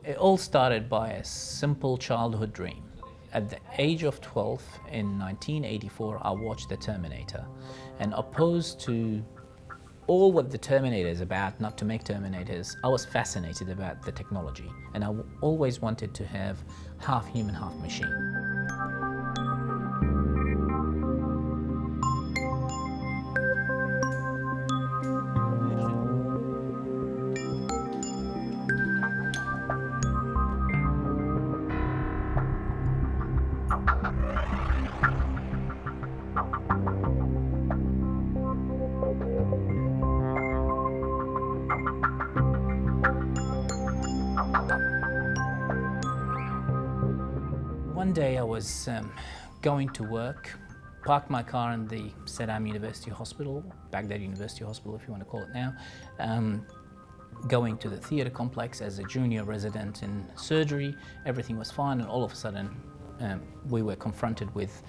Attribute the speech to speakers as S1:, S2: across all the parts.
S1: It all started by a simple childhood dream. At the age of 12 in 1984, I watched The Terminator, and opposed to all what the Terminator is about, not to make Terminators, I was fascinated about the technology, and I always wanted to have half human, half machine. One day I was going to work, parked my car in the Saddam University Hospital, Baghdad University Hospital if you want to call it now, going to the theatre complex as a junior resident in surgery. Everything was fine, and all of a sudden we were confronted with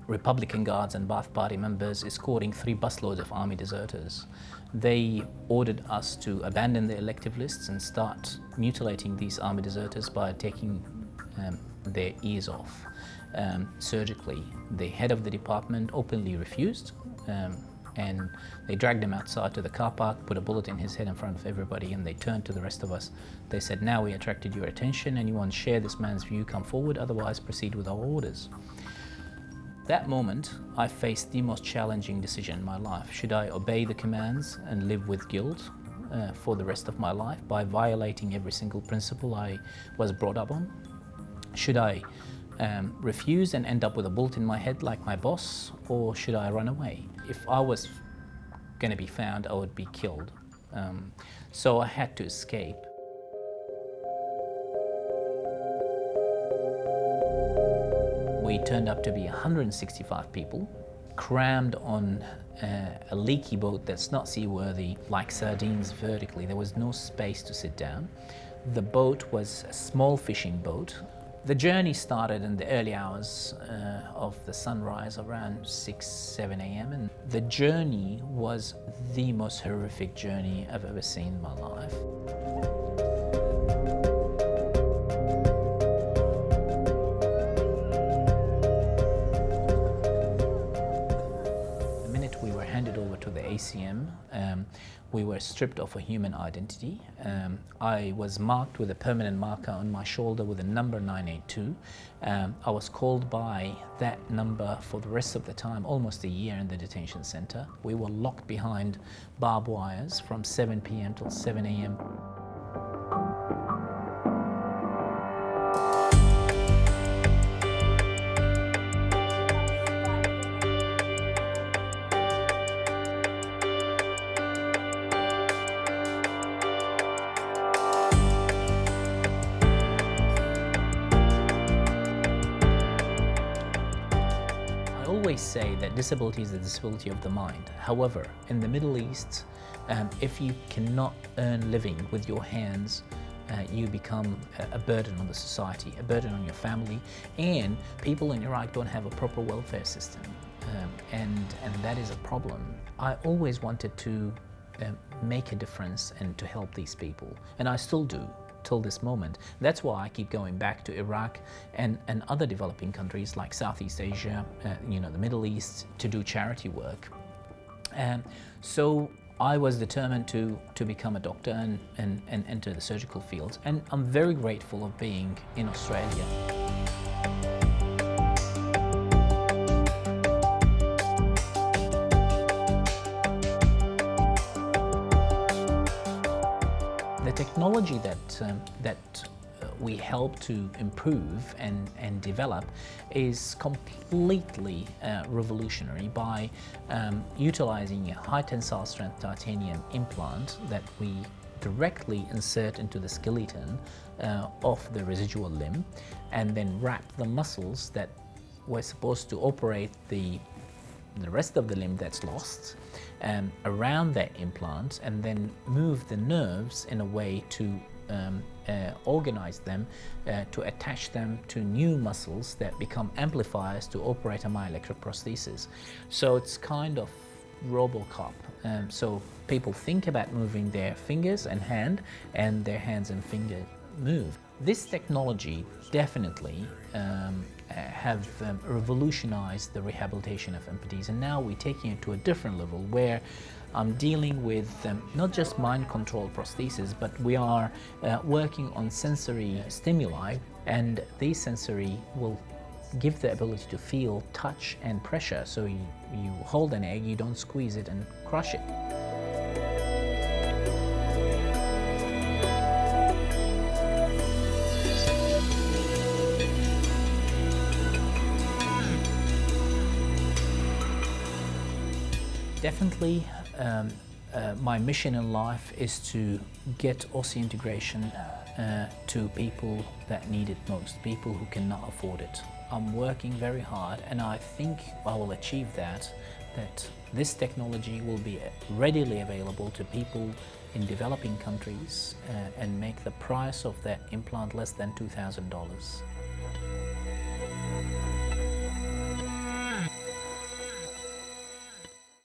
S1: Republican guards and Ba'ath Party members escorting 3 busloads of army deserters. They ordered us to abandon the elective lists and start mutilating these army deserters by taking their ears off surgically. The head of the department openly refused, and they dragged him outside to the car park, put a bullet in his head in front of everybody, and they turned to the rest of us. They said, "Now we attracted your attention. Anyone share this man's view, come forward, otherwise proceed with our orders." That moment, I faced the most challenging decision in my life. Should I obey the commands and live with guilt for the rest of my life by violating every single principle I was brought up on? Should I refuse and end up with a bullet in my head like my boss, or should I run away? If I was going to be found, I would be killed. So I had to escape. We turned up to be 165 people, crammed on a leaky boat that's not seaworthy, like sardines vertically. There was no space to sit down. The boat was a small fishing boat. The journey started in the early hours of the sunrise, around 6-7 a.m. and the journey was the most horrific journey I've ever seen in my life. The minute we were handed over to the ACM, we were stripped of a human identity. I was marked with a permanent marker on my shoulder with a number 982. I was called by that number for the rest of the time, almost a year in the detention center. We were locked behind barbed wires from 7 p.m. till 7 a.m. I always say that disability is a disability of the mind. However, in the Middle East, if you cannot earn living with your hands, you become a burden on the society, a burden on your family, and people in Iraq don't have a proper welfare system, and that is a problem. I always wanted to make a difference and to help these people, and I still do till this moment. That's why I keep going back to Iraq and other developing countries like Southeast Asia, the Middle East, to do charity work. So I was determined to become a doctor and enter the surgical field, and I'm very grateful of being in Australia. The technology that we help to improve and develop is completely revolutionary by utilizing a high tensile strength titanium implant that we directly insert into the skeleton of the residual limb, and then wrap the muscles that were supposed to operate the rest of the limb that's lost around that implant, and then move the nerves in a way to organize them, to attach them to new muscles that become amplifiers to operate a myoelectric prosthesis. So it's kind of RoboCop. So people think about moving their fingers and hand, and their hands and fingers move. This technology definitely have revolutionized the rehabilitation of amputees, and now we're taking it to a different level where I'm dealing with not just mind-controlled prosthesis, but we are working on sensory stimuli, and these sensory will give the ability to feel touch and pressure. So you hold an egg, you don't squeeze it and crush it. Definitely, my mission in life is to get osseointegration to people that need it most, people who cannot afford it. I'm working very hard, and I think I will achieve that this technology will be readily available to people in developing countries and make the price of that implant less than $2,000.